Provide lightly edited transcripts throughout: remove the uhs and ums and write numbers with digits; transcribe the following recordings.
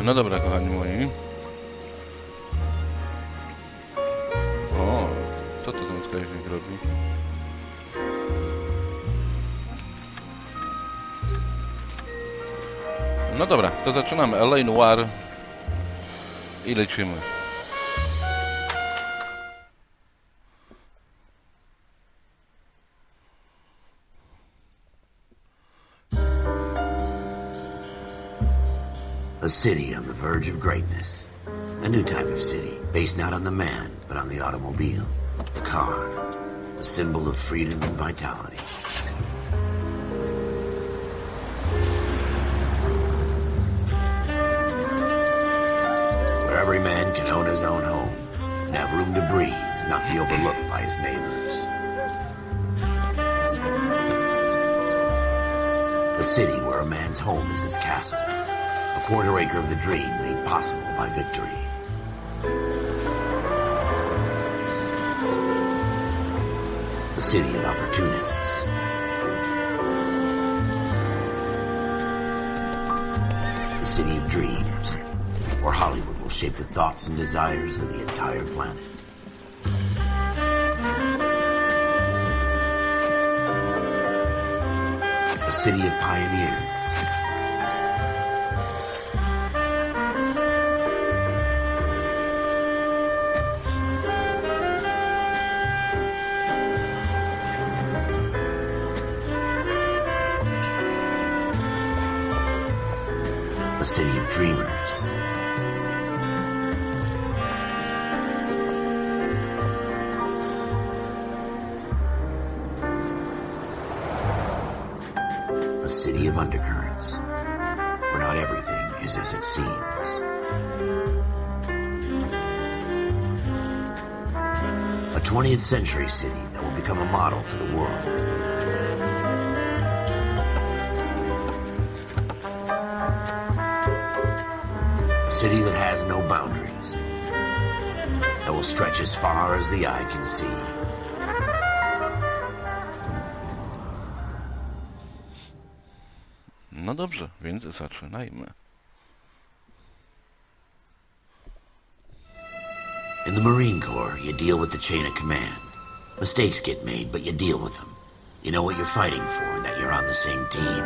No dobra, kochani moi. O, co to ten wskaźnik robi? No dobra, to zaczynamy. A Noire i lecimy. A city on the verge of greatness. A new type of city, based not on the man, but on the automobile. The car. A symbol of freedom and vitality. Where every man can own his own home, and have room to breathe, and not be overlooked by his neighbors. A city where a man's home is his castle. A quarter acre of the dream made possible by victory. A city of opportunists. A city of dreams, where Hollywood will shape the thoughts and desires of the entire planet. A city of pioneers. A city of dreamers. A city of undercurrents, where not everything is as it seems. A 20th century city that will become a model for the world. A city that has no boundaries, that will stretch as far as the eye can see. No dobrze, więc zaczynajmy. In the Marine Corps, you deal with the chain of command. Mistakes get made, but you deal with them. You know what you're fighting for and that you're on the same team.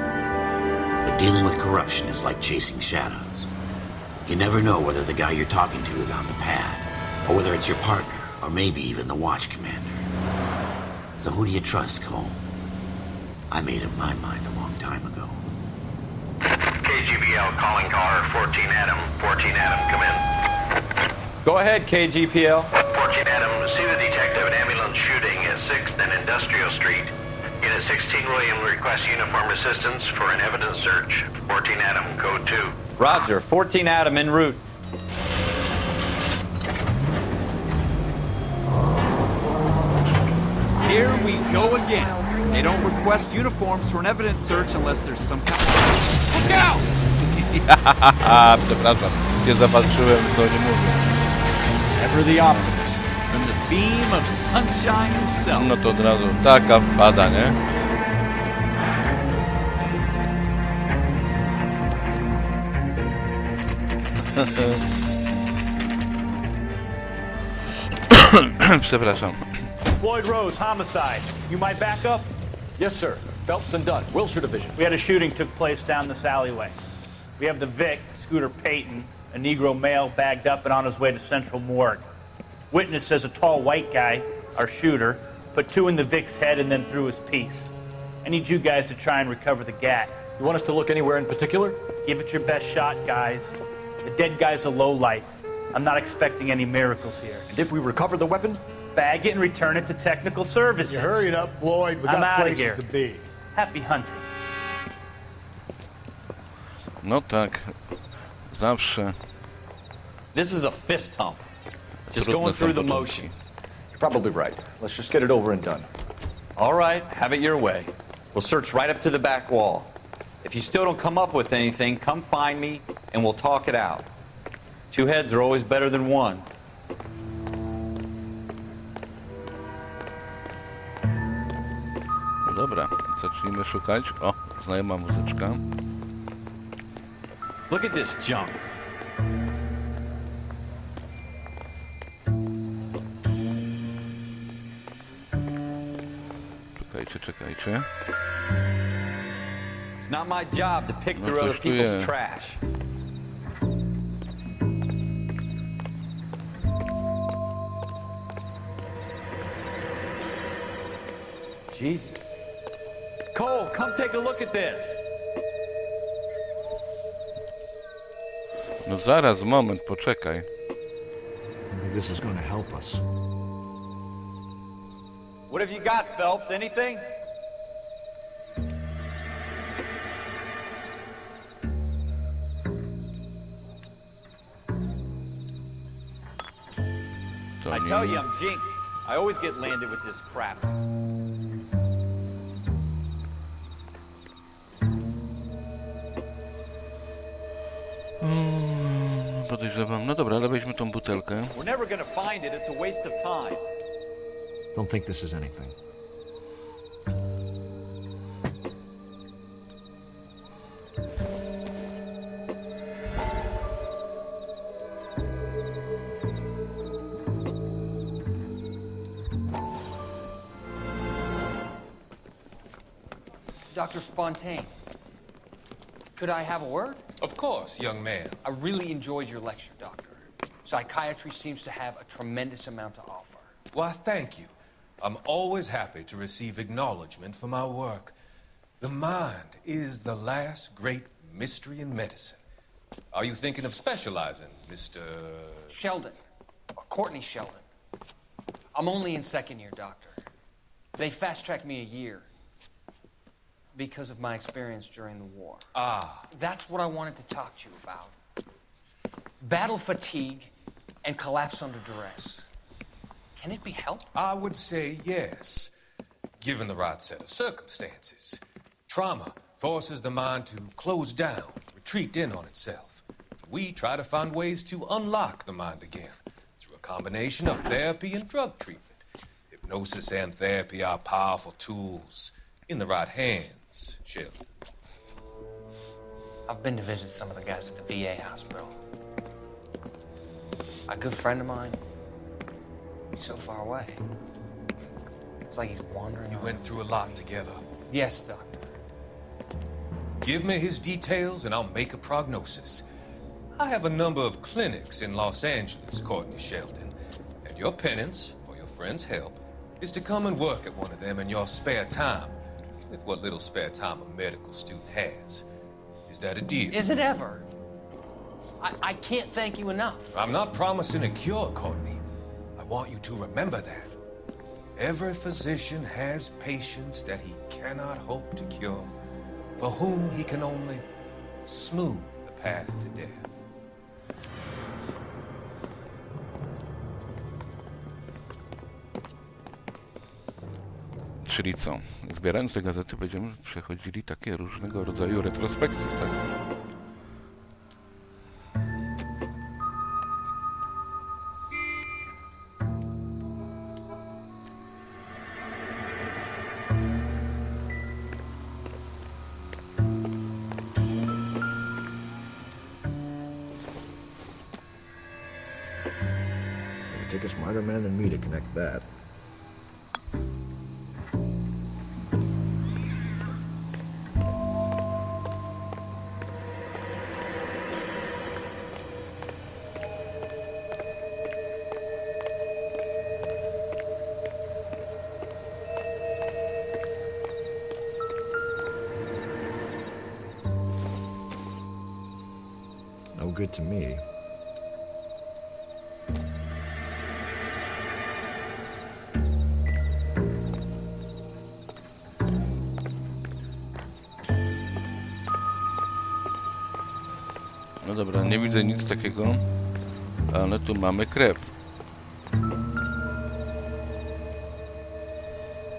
But dealing with corruption is like chasing shadows. You never know whether the guy you're talking to is on the pad, or whether it's your partner, or maybe even the watch commander. So who do you trust, Cole? I made up my mind a long time ago. KGBL calling caller 14 Adam. 14 Adam, come in. Go ahead, KGPL. 14 Adam, see the detective an ambulance shooting at 6th and Industrial Street. Unit 16 William requests uniform assistance for an evidence search. 14 Adam, code 2. Roger, 14 Adam en route. Here we go again. They don't request uniforms for an evidence search unless there's some kind of... Look out! Przepraszam, nie zobaczyłem, co nie mówię. Ever the optimist. From the beam of sunshine himself. No to od razu taka wpada, nie? Przepraszam. Floyd Rose, homicide. You might back up? Yes, sir. Phelps and Dunn, Wilshire Division. We had a shooting took place down this alleyway. We have the Vic, Scooter Payton, a Negro male bagged up and on his way to Central Morgue. Witness says a tall white guy, our shooter, put 2 in the Vic's head and then threw his piece. I need you guys to try and recover the gat. You want us to look anywhere in particular? Give it your best shot, guys. The dead guy's a lowlife. I'm not expecting any miracles here. And if we recover the weapon? Bag it and return it to technical services. You hurry it up, Floyd. We I'm got outta places here. to be. Happy hunting. No tak, zawsze. This is a fist hump. Just Trudne going są through the początki. motions. You're probably right. Let's just get it over and done. All right, have it your way. We'll search right up to the back wall. If you still don't come up with anything, come find me and we'll talk it out. 2 heads are always better than 1. No dobra, zacznijmy szukać. O, znajoma muzyczka. Look at this junk. Czekajcie. It's not my job to pick No through other coś tu people's jest. trash. Jesus. Cole, come take a look at this. No zaraz, moment, poczekaj. I think this is going to help us. What have you got, Phelps? Anything? To I nie... tell you, I'm jinxed. I always get landed with this crap. Podejrzewam. No dobra, ale weźmy tą butelkę. We're never gonna find it. It's a waste of time. Don't think this is anything. Dr. Fontaine, could I have a word? Of course, young man. I really enjoyed your lecture, Doctor. Psychiatry seems to have a tremendous amount to offer. Why, thank you. I'm always happy to receive acknowledgement for my work. The mind is the last great mystery in medicine. Are you thinking of specializing, Mr. Sheldon, or Courtney Sheldon. I'm only in second year, Doctor. They fast-tracked me a year because of my experience during the war. Ah, That's what I wanted to talk to you about. Battle fatigue and collapse under duress. Can it be helped? I would say yes, given the right set of circumstances. Trauma forces the mind to close down, retreat in on itself. We try to find ways to unlock the mind again through a combination of therapy and drug treatment. Hypnosis and therapy are powerful tools in the right hands, Sheldon. I've been to visit some of the guys at the VA hospital. A good friend of mine, he's so far away. It's like he's wandering You around. went through a lot together. Yes, Doctor. Give me his details and I'll make a prognosis. I have a number of clinics in Los Angeles, Courtney Sheldon, and your penance, for your friend's help, is to come and work at one of them in your spare time, with what little spare time a medical student has. Is that a deal? Is it ever? I can't thank you enough. I'm not promising a cure, Courtney. I want you to remember that. Every physician has patients that he cannot hope to cure, for whom he can only smooth the path to death. Czyli co? Zbierając te gazety będziemy przechodzili takie różnego rodzaju retrospekcje, tak? It would take a smarter man than me to connect that. No good to me. No dobra, nie widzę nic takiego, ale tu mamy krew.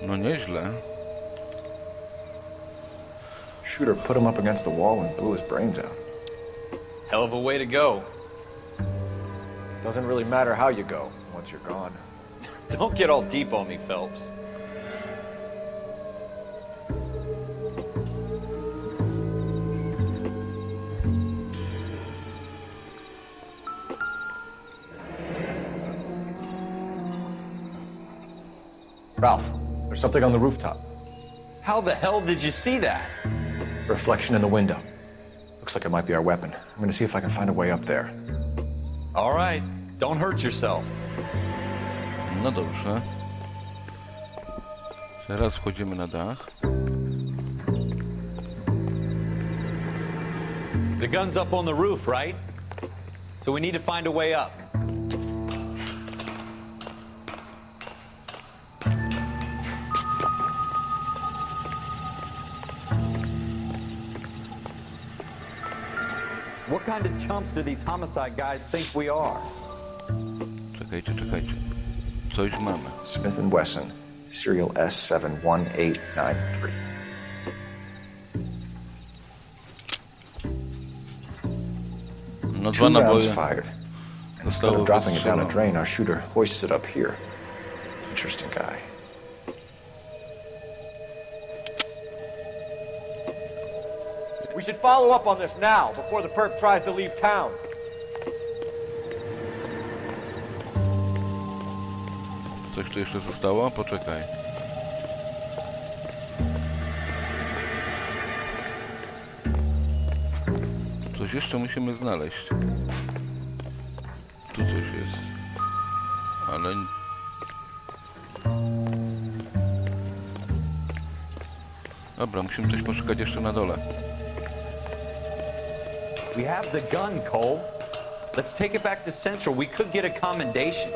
No nieźle. Shooter put him up against the wall and blew his brains out. Hell of a way to go. Doesn't really matter how you go once you're gone. Don't get all deep on me, Phelps. Ralph, there's something on the rooftop. How the hell did you see that? Reflection in the window. Looks like it might be our weapon. I'm gonna see if I can find a way up there. All right, don't hurt yourself. No dobrze. Teraz wchodzimy na dach. The gun's up on the roof, right? So we need to find a way up. What kind of chumps do these homicide guys think we are? Czekajcie. Coś mamy. Smith & Wesson, serial S71893. No 2 2 rounds naboje. fired. And instead of dropping it down a drain, our shooter hoists it up here. Interesting guy. We should follow up on this now, before the perp tries to leave town. Coś tu jeszcze zostało? Poczekaj. Coś jeszcze musimy znaleźć. Tu coś jest. Ale... Dobra, musimy coś poszukać jeszcze na dole. We have the gun, Cole. Let's take it back to Central. We could get a commendation.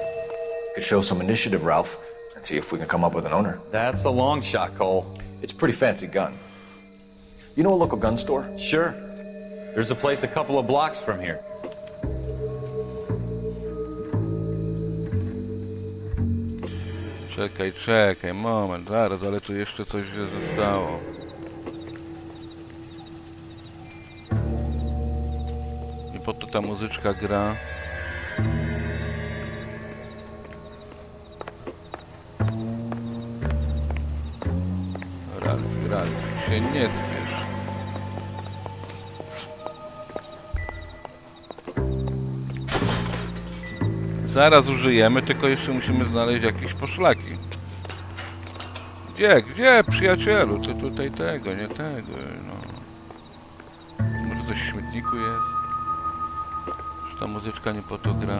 Could show some initiative, Ralph, and see if we can come up with an owner. That's a long shot, Cole. It's a pretty fancy gun. You know a local gun store? Sure. There's a place a couple of blocks from here. Czekaj, moment, zaraz, ale tu jeszcze coś się zostało. I po to ta muzyczka gra. Ralf, się nie spiesz. Zaraz użyjemy, tylko jeszcze musimy znaleźć jakieś poszlaki. Gdzie, przyjacielu? Co tutaj tego, nie tego, no. Może coś w śmietniku jest? Czy ta muzyczka nie po to gra?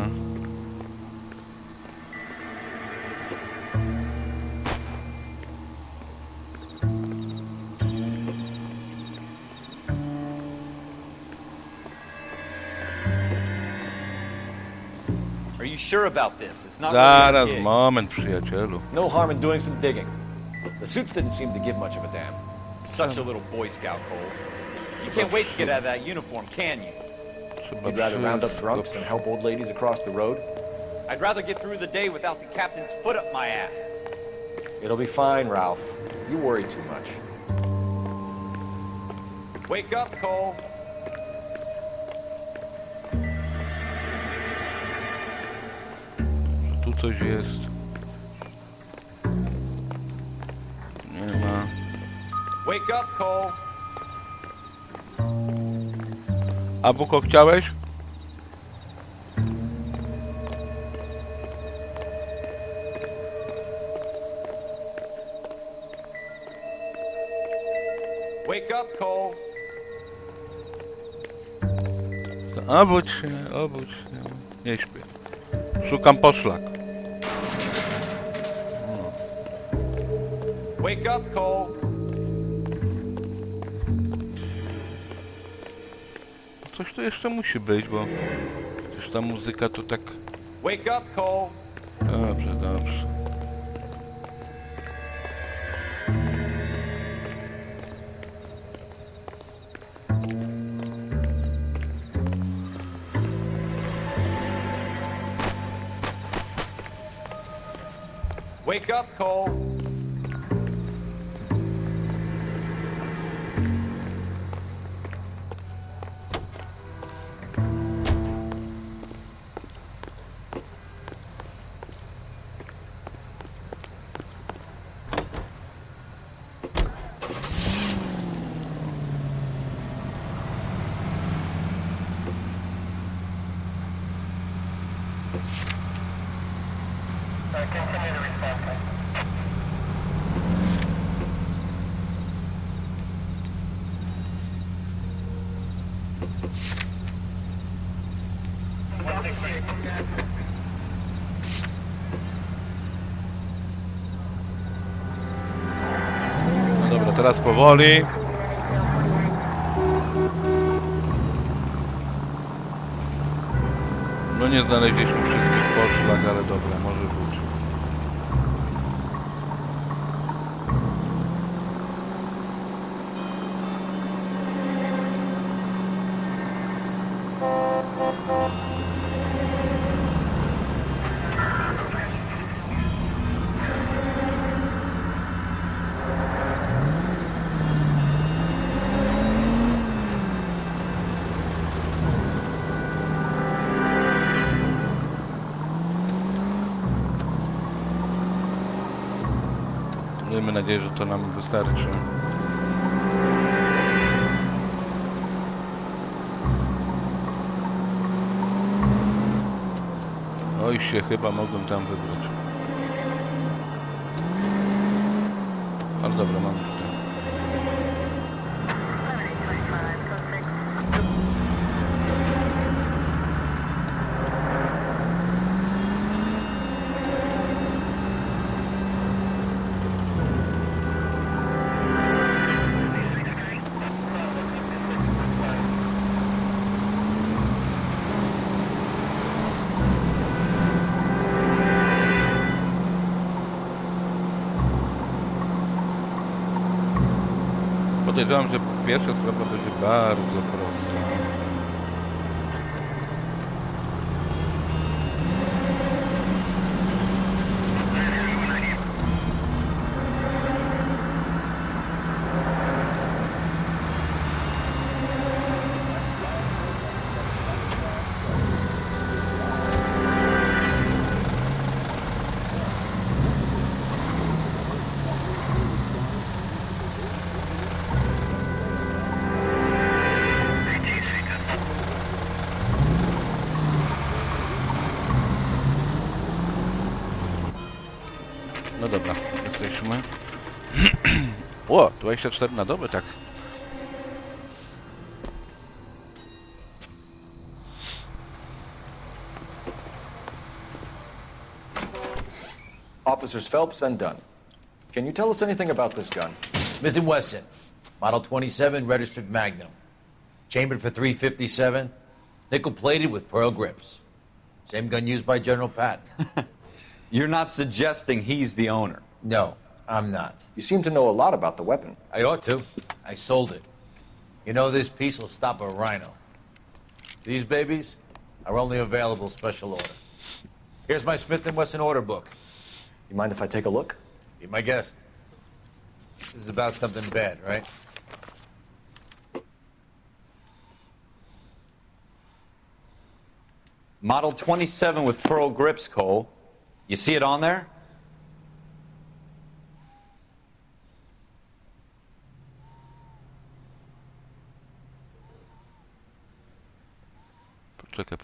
Are you sure about this? It's not Zaraz, really a gig. moment, przyjacielu. No harm in doing some digging. The suits didn't seem to give much of a damn. Such a little Boy Scout, Cole. You can't wait to get out of that uniform, can you? Trzeba You'd rather round up wszystko- drunks than help old ladies across the road? I'd rather get through the day without the captain's foot up my ass. It'll be fine, Ralph. You worry too much. Wake up, Cole. Tu coś jest. Nie ma. Wake up, Cole. A Buko chciałeś? Wake up, Cole. Obudź się. Nie śpię. Szukam poszlak. Wake up, Cole. Coś tu jeszcze musi być, bo przecież ta muzyka to tak... Wake up, Cole. Dobrze. Wake up, Cole. No dobra, teraz powoli. No nie znaleźliśmy wszystkich poszlak, ale dobra, może być. Miejmy nadzieję, że to nam wystarczy. Oj, się chyba mogłem tam wybrać. Ale dobra, mam tutaj. Podejrzewam, że pierwsza sprawa będzie bardzo prosta. No dobra, jesteśmy. O, 24 na dobę, tak. Officers Phelps and Dunn. Can you tell us anything about this gun? Smith & Wesson, Model 27, registered Magnum. Chambered for .357, nickel-plated with pearl grips. Same gun used by General Patton. You're not suggesting he's the owner? No, I'm not. You seem to know a lot about the weapon. I ought to. I sold it. You know, this piece will stop a rhino. These babies are only available special order. Here's my Smith & Wesson order book. You mind if I take a look? Be my guest. This is about something bad, right? Model 27 with pearl grips, Cole. You see it on there? Poczekaj.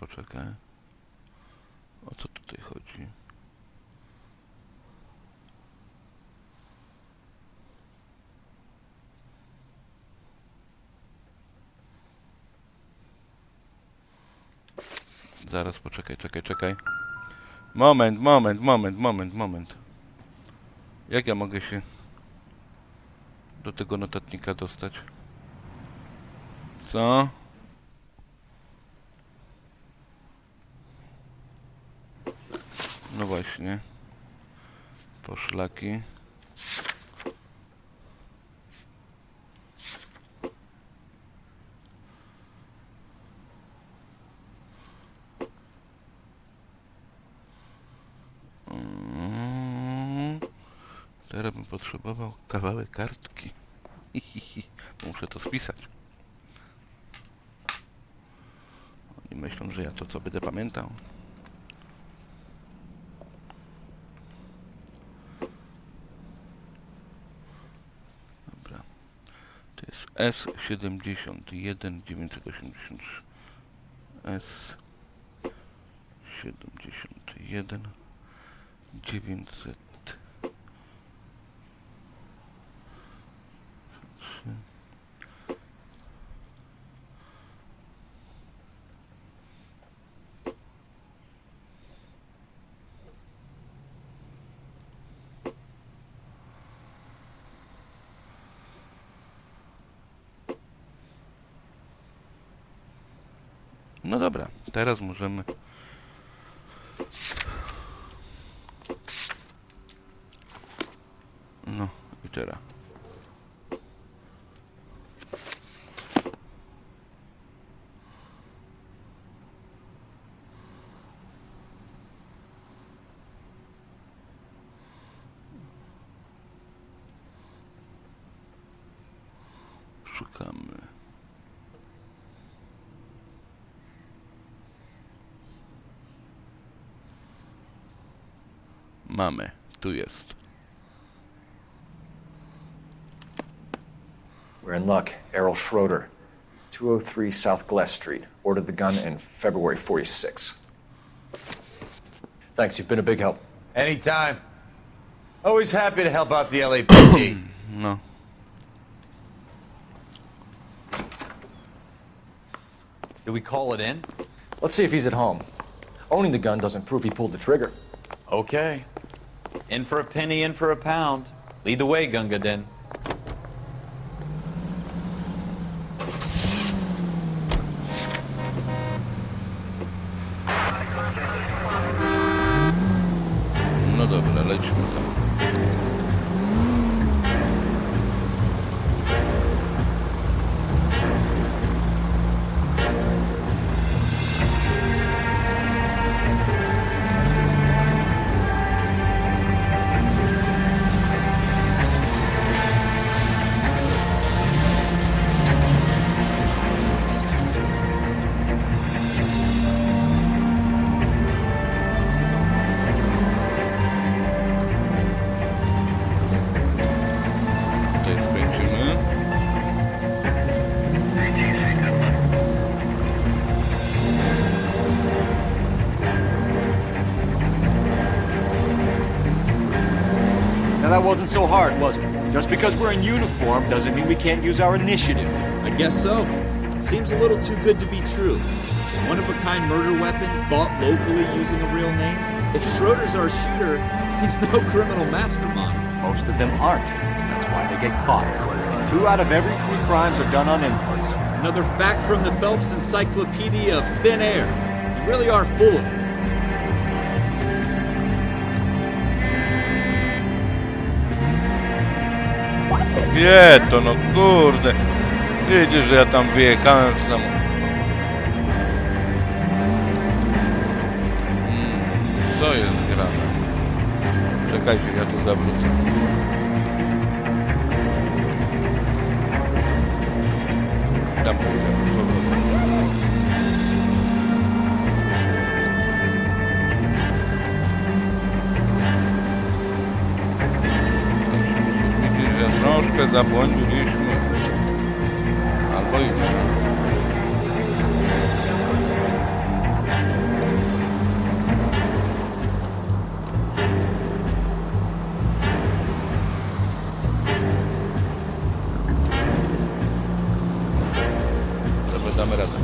O co tutaj chodzi? Zaraz, czekaj. Moment. Jak ja mogę się do tego notatnika dostać? Co? No właśnie. Poszlaki. Teraz bym potrzebował kawałek kartki. Muszę to spisać. Oni myślą, że ja to co będę pamiętał. Dobra. To jest S71 983. S71 900. No dobra, teraz możemy... No i teraz. Szukamy. Mamy. Tu jest. We're in luck. Errol Schroeder, 203 South Glass Street. Ordered the gun in February 46. Thanks, you've been a big help. Anytime. Always happy to help out the LAPD. No. Do we call it in? Let's see if he's at home. Owning the gun doesn't prove he pulled the trigger. Okay. In for a penny, in for a pound. Lead the way, Gunga Din. No dobra, lecimy tam. Tutaj skończymy. Now that wasn't so hard, was it? Just because we're in uniform doesn't mean we can't use our initiative. I guess so. Seems a little too good to be true. One-of-a-kind murder weapon bought locally using a real name? If Schroeder's our shooter, he's no criminal mastermind. Most of them aren't. That's why they get caught. 2 out of every 3 crimes are done on impulse. Another fact from the Phelps Encyclopedia of Thin Air. You really are full of it. Wie to, no kurde. Widzisz, że ja tam wyjechałem w samo. Co jest grane? Czekajcie, ja tu zawrócę. Tam pójdę. Widzisz, że troszkę zabłądziliśmy. Albo i nie. Dobra, damy radę.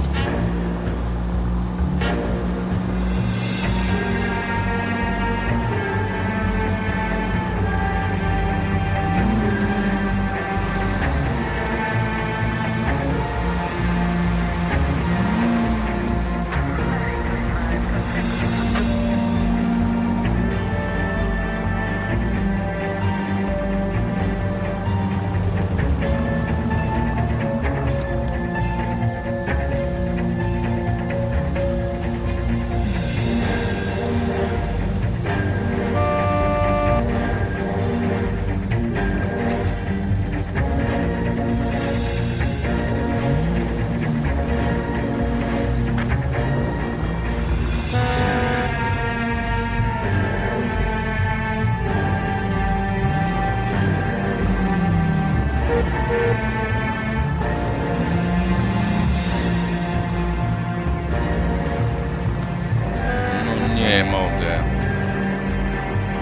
Nie mogę.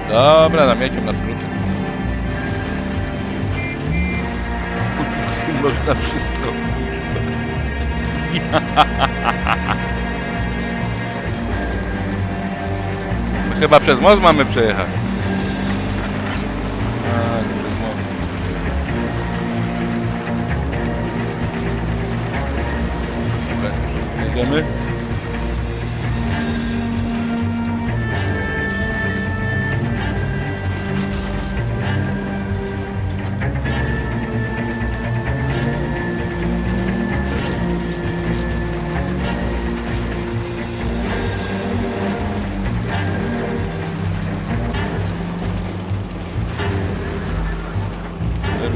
Dobra, namiećmy na skróty. Można wszystko. My chyba przez most mamy przejechać. Tak, przez most. Dobra, jedziemy.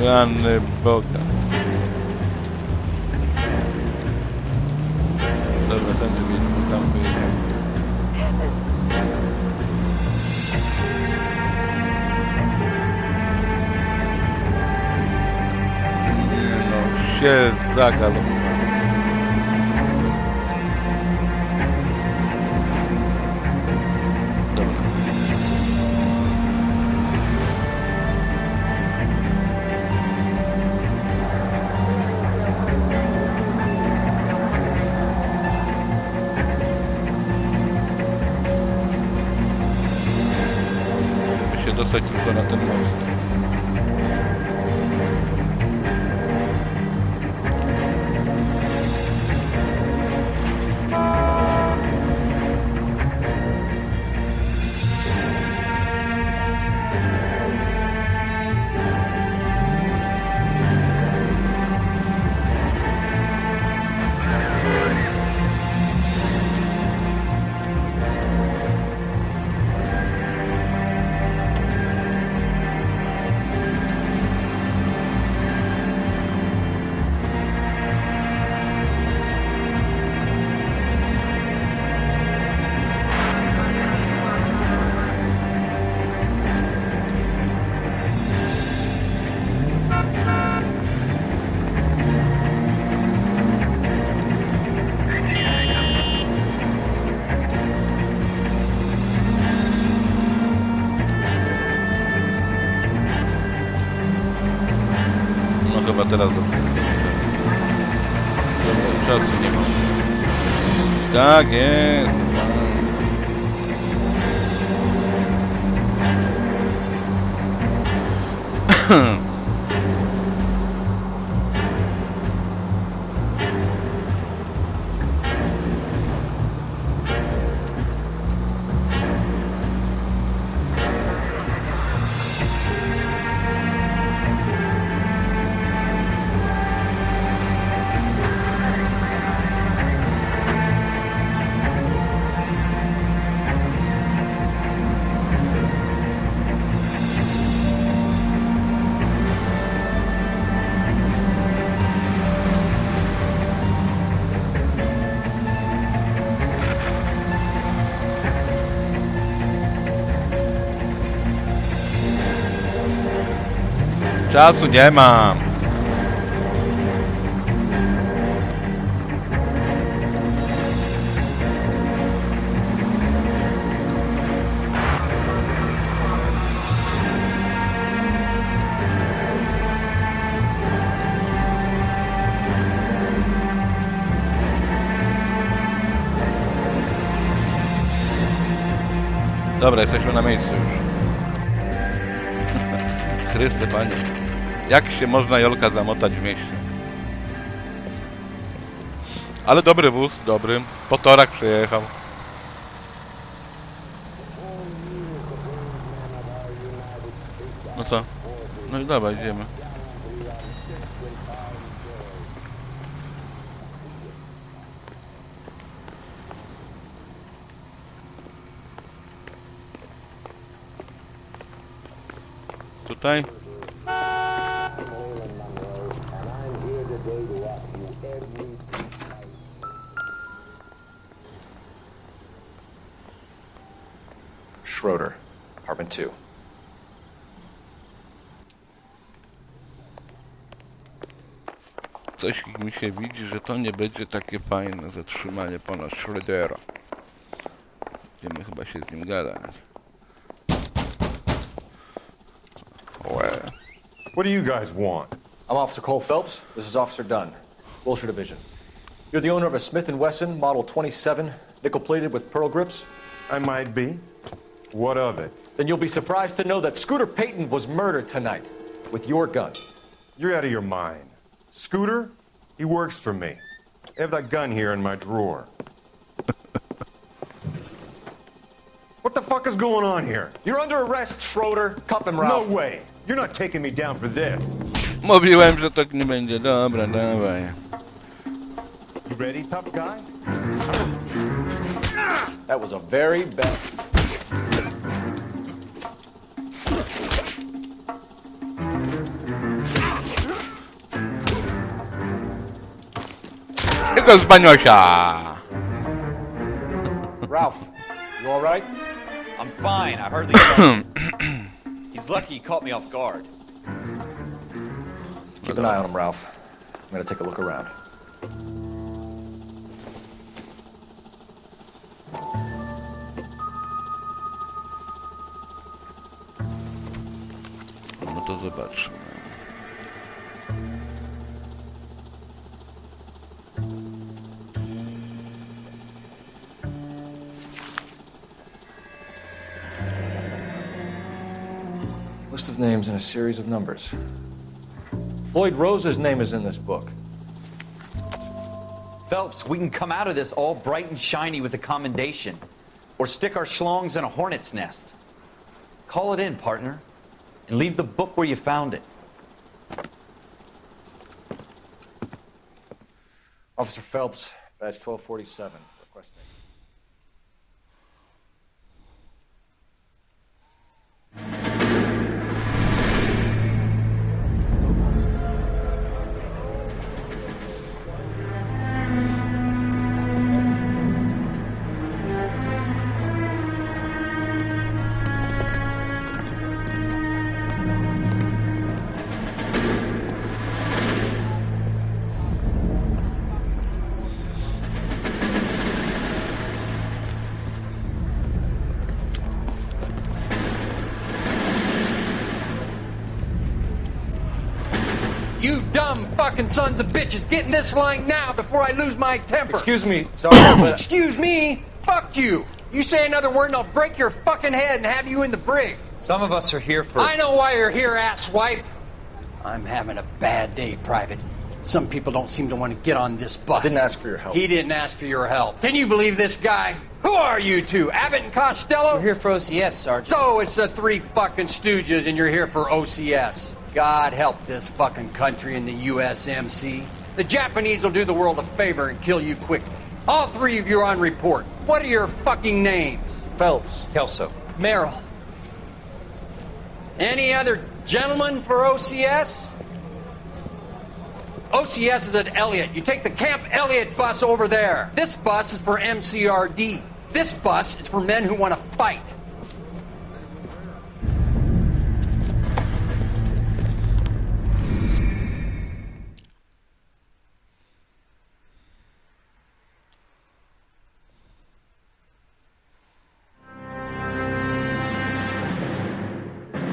Rany Boga. Dobra, ten wyjdzie, tam wyjdzie. Nie no, się zagalopowałem. Dostać tylko na ten most. Chyba teraz czasu nie ma. Tak jest. Czasu nie mam. Dobra, jesteśmy na miejscu już. Chryste Panie. Jak się można Jolka zamotać w mieście? Ale dobry wóz, dobry. Po torach przejechał. No co? No i dobra, idziemy. Tutaj? Schroeder, apartment 2. Coś mi się widzi, że to nie będzie takie fajne zatrzymanie pana Schroedera. Będziemy chyba się z nim gadać. Łe. What do you guys want? I'm Officer Cole Phelps. This is Officer Dunn, Wilshire Division. You're the owner of a Smith & Wesson Model 27, nickel-plated with pearl grips? I might be. What of it? Then you'll be surprised to know that Scooter Payton was murdered tonight with your gun. You're out of your mind. Scooter? He works for me. I have that gun here in my drawer. What the fuck is going on here? You're under arrest, Schroeder. Cuff him, Ralph. No way. You're not taking me down for this. Mówiłem, że tak nie będzie. Dobra, dawaj. You ready, tough guy? That was a very bad... Tylko z baniosia. Ralph, you all right? I'm fine. I hardly touched him. He's lucky he caught me off guard. Keep an eye on him, Ralph. I'm gonna take a look around. No to zobaczmy. List of names and a series of numbers. Floyd Rose's name is in this book. Phelps, we can come out of this all bright and shiny with a commendation. Or stick our schlongs in a hornet's nest. Call it in, partner. And leave the book where you found it. Officer Phelps, badge 1247, requesting. You dumb fucking sons of bitches, get in this line now before I lose my temper. Excuse me, Sergeant, but... Excuse me? Fuck you. You say another word and I'll break your fucking head and have you in the brig. Some of us are here for... I know why you're here, asswipe. I'm having a bad day, Private. Some people don't seem to want to get on this bus. Didn't ask for your help. He didn't ask for your help. Can you believe this guy? Who are you two? Abbott and Costello? We're here for OCS, Sergeant. So it's the three fucking stooges and you're here for OCS. God help this fucking country and the USMC. The Japanese will do the world a favor and kill you quickly. All three of you are on report. What are your fucking names? Phelps. Kelso. Merrill. Any other gentlemen for OCS? OCS is at Elliott. You take the Camp Elliott bus over there. This bus is for MCRD. This bus is for men who want to fight.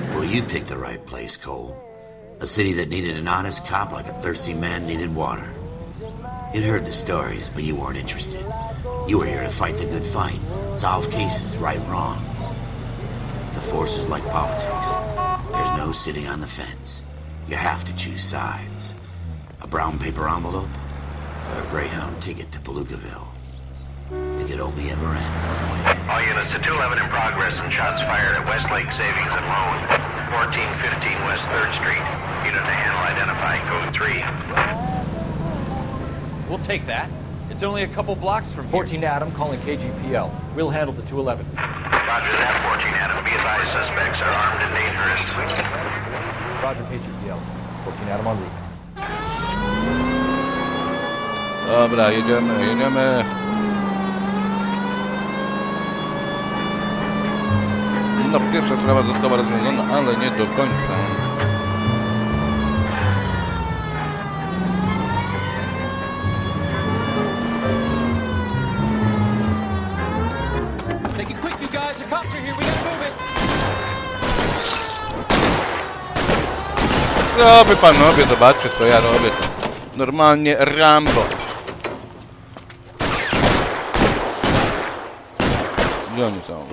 Well, you picked the right place, Cole. A city that needed an honest cop like a thirsty man needed water. You'd heard the stories, but you weren't interested. You were here to fight the good fight, solve cases, right wrongs. The force is like politics. There's no sitting on the fence. You have to choose sides. A brown paper envelope or a Greyhound ticket to Palookaville. It could only ever end one way. All units to 211 in progress and shots fired at Westlake Savings and Loan, 1415 West 3rd Street. Unit to handle identify code 3. We'll take that. It's only a couple blocks from here. 14 Adam calling KGPL. We'll handle the 211. Roger that, 14 Adam. Be advised, suspects are armed and dangerous. Roger, KGPL. 14 Adam en route. Dobra, jedziemy. No, pierwsza sprawa została rozwiązana, ale nie do końca. Make it quick, you guys. The cops are here. We gotta move it. No wy panowie, zobaczcie co ja robię. Normalnie Rambo. Gdzie oni są?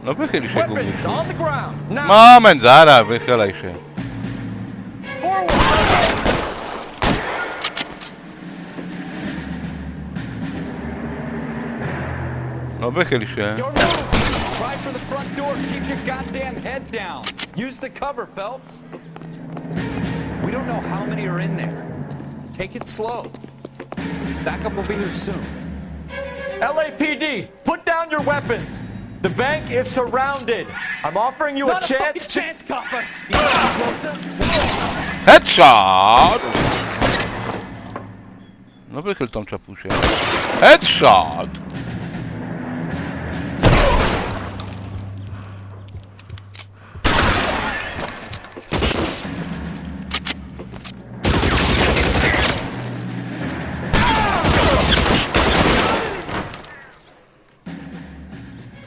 No wychyl się, Weapons on the ground. Now. Moment, zaraz, wychylaj się. No wychyl się. Try for the front door. Keep your goddamn head down. Use the cover, Phelps. We don't know how many are in there. Take it slow. Backup will be here soon. LAPD, put down your weapons. The bank is surrounded. I'm offering you a chance to... chance, copper. You come closer. Headshot! No wychyl tą czapusię. Headshot!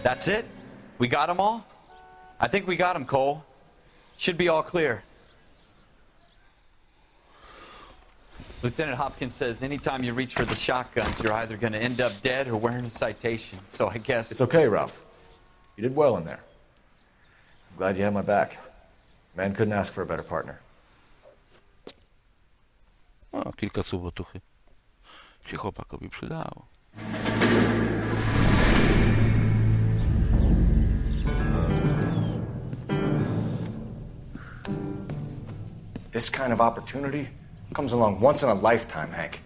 That's it? We got them all? I think we got them, Cole. Should be all clear. Lieutenant Hopkins says anytime you reach for the shotguns, you're either going to end up dead or wearing a citation. So I guess... It's okay, Ralph. You did well in there. I'm glad you had my back. Man couldn't ask for a better partner. O, kilka słów otuchy się chłopakowi przydało. This kind of opportunity comes along once in a lifetime, Hank.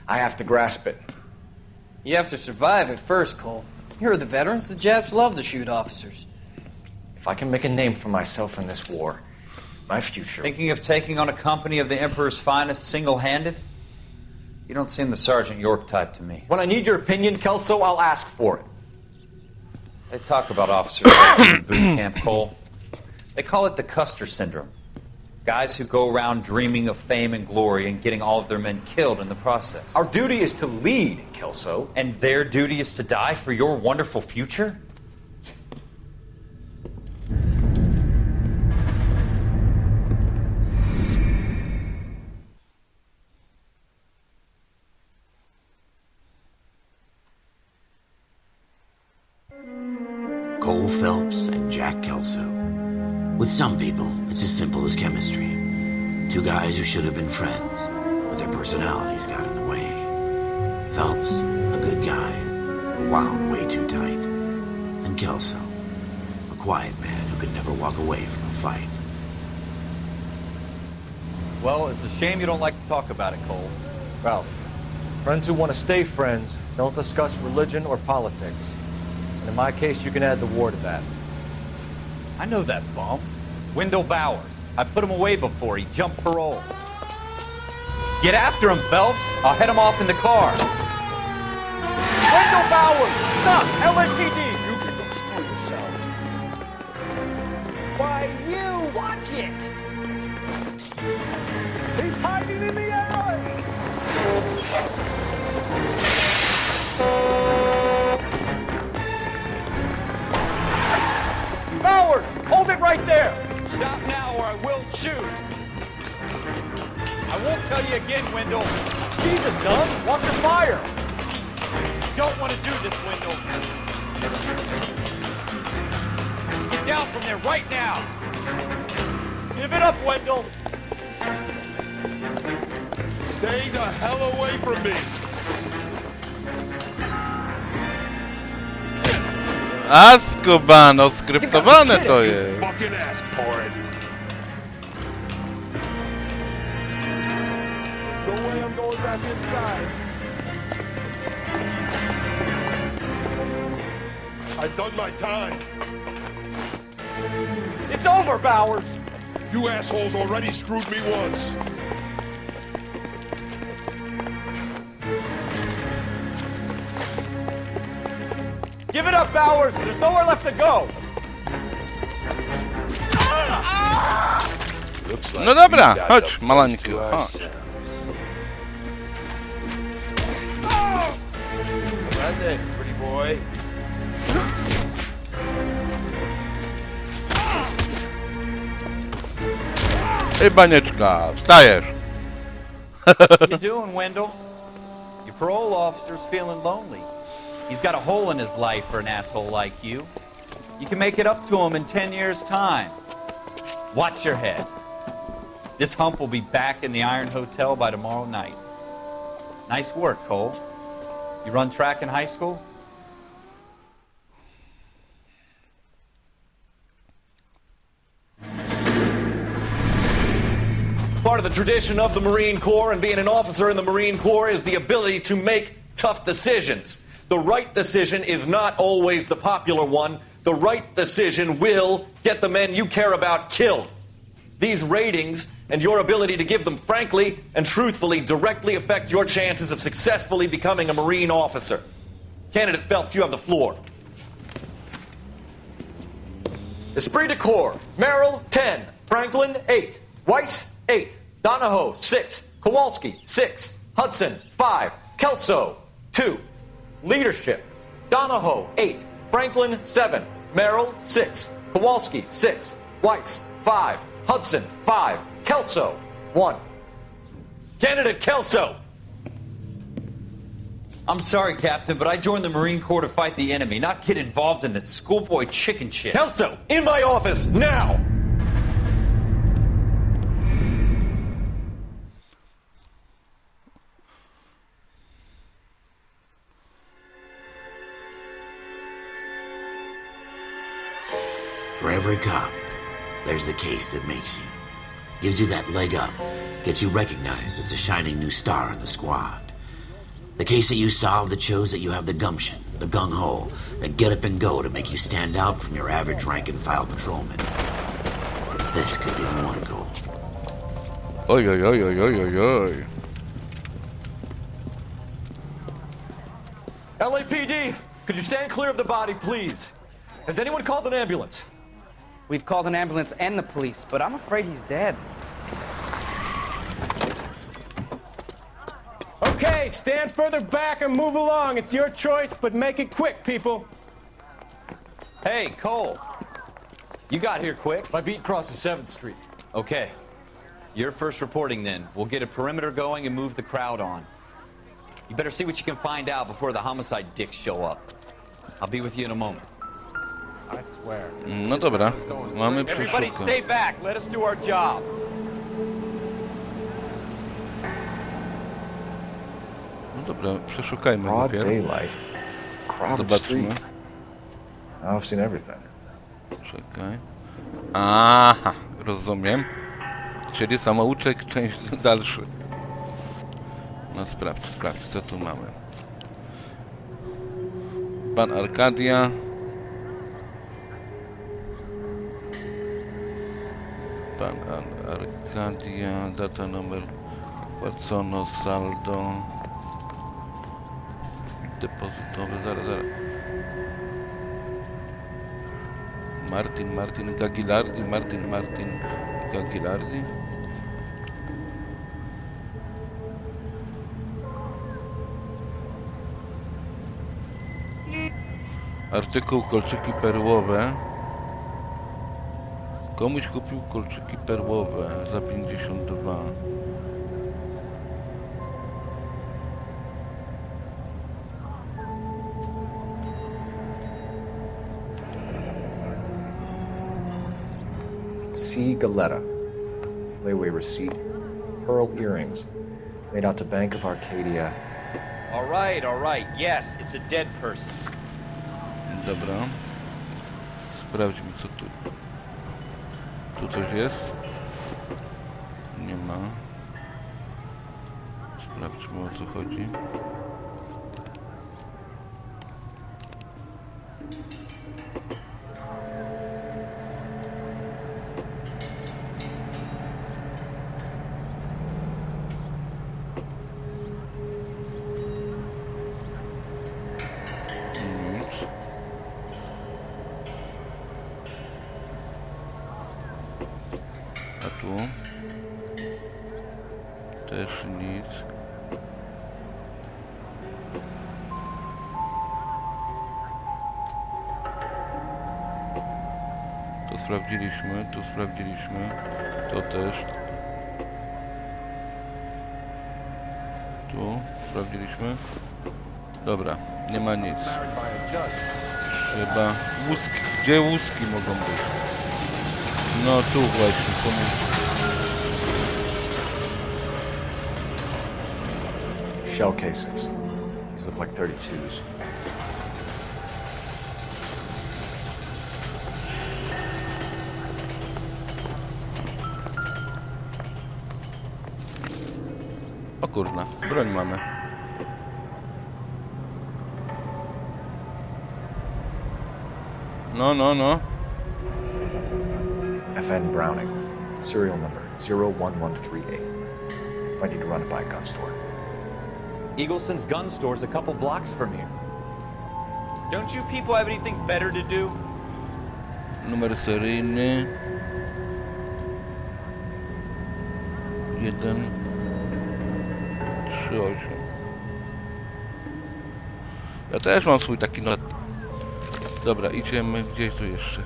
I have to grasp it. You have to survive it first, Cole. Here are the veterans. The Japs love to shoot officers. If I can make a name for myself in this war, my future... Thinking of taking on a company of the Emperor's finest single-handed? You don't seem the Sergeant York type to me. When I need your opinion, Kelso, I'll ask for it. They talk about officers in boot camp, Cole. They call it the Custer syndrome. Guys who go around dreaming of fame and glory and getting all of their men killed in the process. Our duty is to lead, Kelso. And their duty is to die for your wonderful future? Cole Phelps and Jack Kelso. With some people, it's as simple as chemistry. Two guys who should have been friends, but their personalities got in the way. Phelps, a good guy, wound way too tight. And Kelso, a quiet man who could never walk away from a fight. Well, it's a shame you don't like to talk about it, Cole. Ralph, friends who want to stay friends don't discuss religion or politics. And in my case, you can add the war to that. I know that bum. Wendell Bowers. I put him away before he jumped parole. Get after him, Phelps. I'll head him off in the car. Wendell Bowers! Stop! LAPD! You can go screw yourselves. Why, you! Watch it! He's hiding in the alley! Bowers! Hold it right there! Stop now or I will shoot. I won't tell you again, Wendell. Jesus, Dunn! Watch your fire! Don't want to do this, Wendell. Get down from there right now. Give it up, Wendell! Stay the hell away from me! A skubano, skryptowane to jest. Fucking ask for it. No way I'm going back inside. I've done my time. It's over, Bowers! You assholes already screwed me once. Give it up, Bowers! There's nowhere left to go! No dobra, chodź, maleńki, chodź. Right there, pretty boy. I banieczka, wstajesz. What you doing, Wendell? Your parole officer's feeling lonely. He's got a hole in his life for an asshole like you. You can make it up to him in 10 years' time. Watch your head. This hump will be back in the Iron Hotel by tomorrow night. Nice work, Cole. You run track in high school? Part of the tradition of the Marine Corps and being an officer in the Marine Corps is the ability to make tough decisions. The right decision is not always the popular one. The right decision will get the men you care about killed. These ratings and your ability to give them frankly and truthfully directly affect your chances of successfully becoming a Marine officer. Candidate Phelps, you have the floor. Esprit de Corps, Merrill, 10. Franklin, 8. Weiss, 8. Donahoe, 6. Kowalski, 6. Hudson, 5. Kelso, 2. Leadership, Donahoe, 8. Franklin, 7. Merrill, 6. Kowalski, 6. Weiss, 5. Hudson, 5. Kelso, 1. Candidate Kelso! I'm sorry, Captain, but I joined the Marine Corps to fight the enemy, not get involved in this schoolboy chicken shit. Kelso, in my office, now! For every cop, there's the case that makes you. Gives you that leg up. Gets you recognized as the shining new star in the squad. The case that you solved that shows that you have the gumption, the gung-ho, the get up and go to make you stand out from your average rank-and-file patrolman. This could be the one goal. Oj, oj, oj, oj, oj, oj, oj. LAPD, could you stand clear of the body, please? Has anyone called an ambulance? We've called an ambulance and the police, but I'm afraid he's dead. Okay, stand further back and move along. It's your choice, but make it quick, people. Hey, Cole. You got here quick. My beat crosses 7th Street. Okay. You're first reporting then. We'll get a perimeter going and move the crowd on. You better see what you can find out before the homicide dicks show up. I'll be with you in a moment. I swear. No dobra, mamy Everybody stay przeszukać. back. Let us do our job. No dobra, przeszukajmy Broad najpierw. daylight. Crowded Zobaczmy. street. Now I've seen everything. Czekaj. Aha, rozumiem. Czyli samouczek, część dalszy. No sprawdź, co tu mamy. Pan Arkadia. Pan Arkadia, data, numer, płacono, saldo. Depozytowy, zaraz. Martin Gagilardi, Martin Gagilardi. Artykuł kolczyki perłowe. Komuś kupił kolczyki perłowe za 52. C. Galetta. Layaway receipt. Pearl earrings. Made out to Bank of Arcadia. All right. Yes, it's a dead person. Dobra. Sprawdźmy, co tu. Tu coś jest? Nie ma. Sprawdźmy, o co chodzi. A tu też nic. To sprawdziliśmy, to też. Tu sprawdziliśmy. Dobra, nie ma nic. Trzeba łuski. Gdzie łuski mogą być? No tu właśnie, to Shell casings. These look like 32s. O kurna, broń mamy. No, no, no. FN Browning, serial number 01138. I need to run it by a gun store. Eagleson's gun store's a couple blocks from here. Don't you people have anything better to do? Numer seryjny 138. Ja też mam swój taki not. Dobra, idziemy gdzieś tu jeszcze.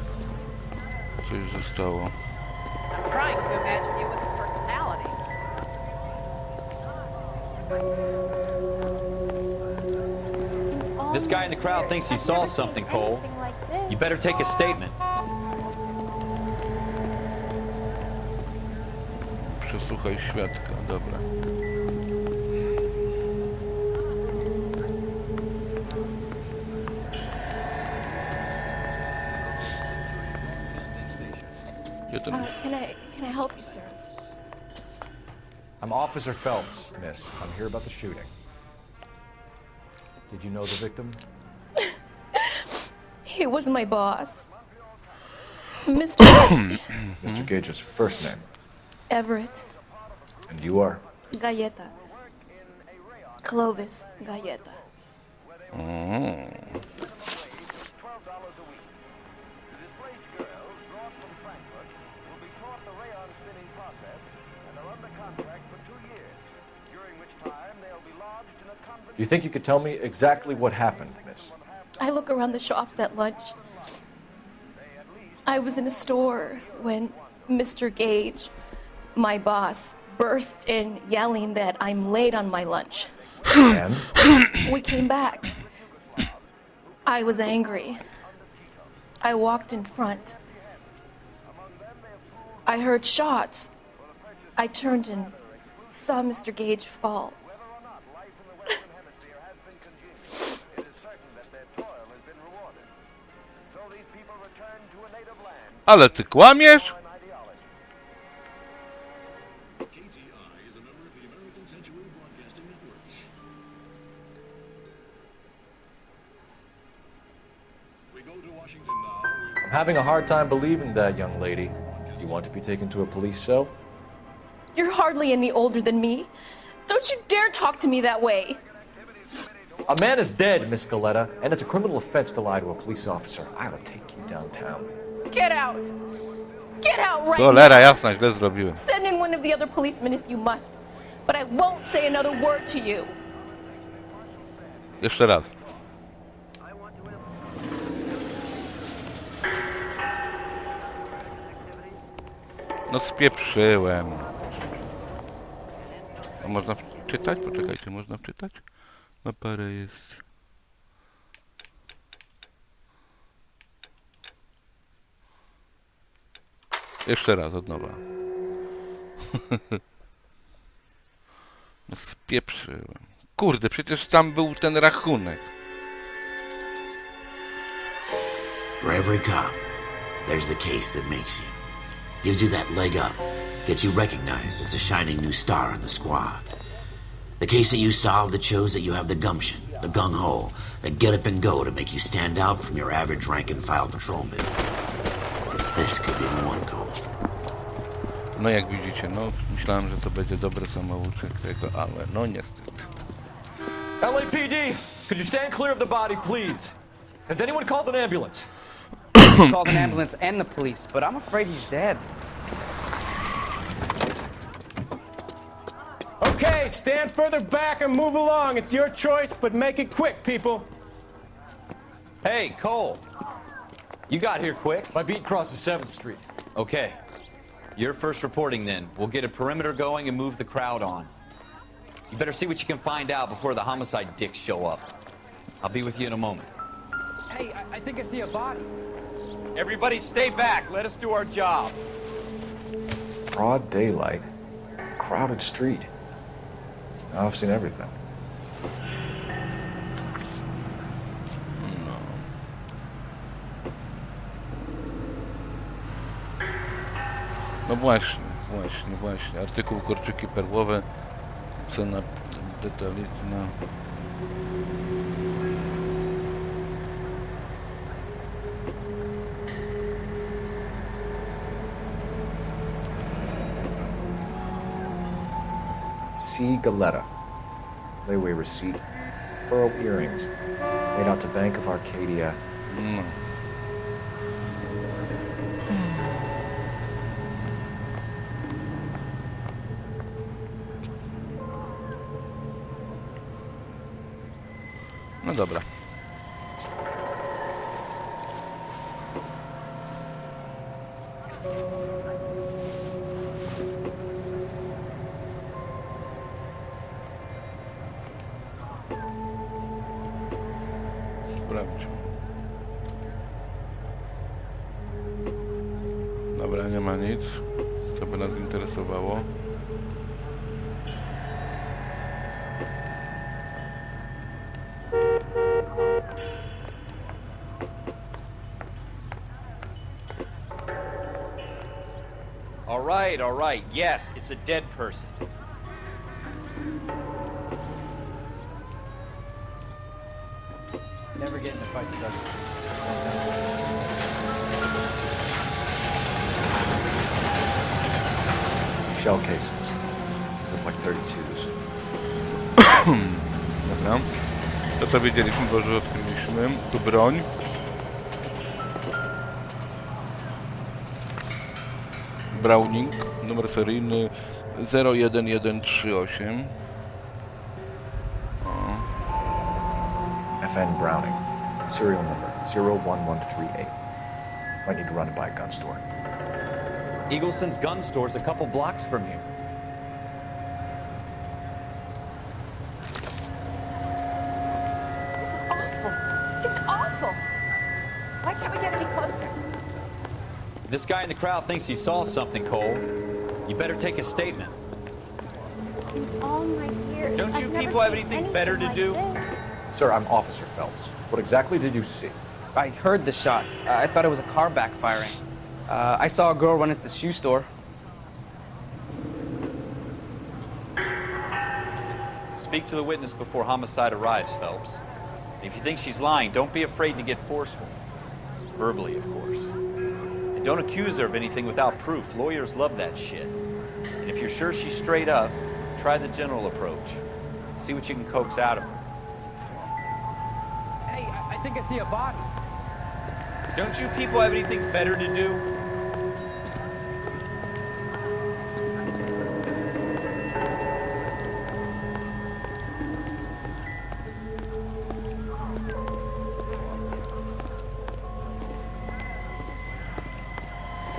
Coś zostało. I'm trying to imagine you with a personality. This guy in the crowd thinks he saw something, Cole. You better take a statement. Przesłuchaj świadka, dobra. Can I help you, sir? I'm Officer Phelps, miss. I'm here about the shooting. Did you know the victim? He was my boss. Mr. Mr. Gage's first name. Everett. And you are? Galleta. Clovis Galleta. Do you think you could tell me exactly what happened, miss? I look around the shops at lunch. I was in a store when Mr. Gage, my boss, bursts in yelling that I'm late on my lunch. And? We came back. I was angry. I walked in front. I heard shots. I turned and saw Mr. Gage fall. Ale ty kłamiesz? I'm having a hard time believing that, young lady. You want to be taken to a police cell? You're hardly any older than me. Don't you dare talk to me that way. A man is dead, Miss Galletta, and it's a criminal offense to lie to a police officer. I'll take you downtown. Get out. Get out right Cholera now. jasna, źle zrobiłem. Send in one of the other policemen if you must. But I won't say another word to you. Jeszcze raz. No spieprzyłem. A można czytać? Poczekajcie, można czytać? Na parę jest. Jeszcze raz, od nowa. No spieprzyłem. Kurde, przecież tam był ten rachunek. For every cop, there's the case that makes you. Gives you that leg up. Gets you recognized as the shining new star in the squad. The case that you solve that shows that you have the gumption, the gung-ho, the get up and go to make you stand out from your average rank-and-file patrolman. This could be the one, Cole. No jak widzicie, no myślałem, że to będzie dobre samouczek tego, ale no niestety. LAPD, could you stand clear of the body, please? Has anyone called an ambulance? Called an ambulance and the police, but I'm afraid he's dead. Okay, stand further back and move along. It's your choice, but make it quick, people. Hey, Cole. You got here quick. My beat crosses 7th Street. Okay. You're first reporting then. We'll get a perimeter going and move the crowd on. You better see what you can find out before the homicide dicks show up. I'll be with you in a moment. Hey, I think I see a body. Everybody stay back. Let us do our job. Broad daylight. Crowded street. Now I've seen everything. No właśnie. Artykuł korczyki perłowe, cena detaliczna. C. Galetta. Layaway receipt. Pearl earrings. Made out to Bank of Arcadia. No. No dobra. Sprawdźmy. Dobra, nie ma nic, co by nas interesowało. All right. Yes, it's a dead person. Never get in a fight, Doug. Shell casings. These look like 32s. Dobra. To wiedzieliśmy, bo że odkryliśmy. Tu broń. Browning, numer seryjny 01138. FN Browning. Serial number 01138. Might need to run it by a gun store. Eagleson's gun store's a couple blocks from here. This is awful. Just awful. Why can't we get any closer? This guy in the crowd thinks he saw something, Cole. You better take a statement. All my years, Don't you I've never people have seen anything better to like do? this. Sir, I'm Officer Phelps. What exactly did you see? I heard the shots. I thought it was a car backfiring. I saw a girl run into the shoe store. Speak to the witness before homicide arrives, Phelps. If you think she's lying, don't be afraid to get forceful. Verbally, of course. And don't accuse her of anything without proof. Lawyers love that shit. And if you're sure she's straight up, try the general approach. See what you can coax out of her. Hey, I think I see a body. Don't you people have anything better to do?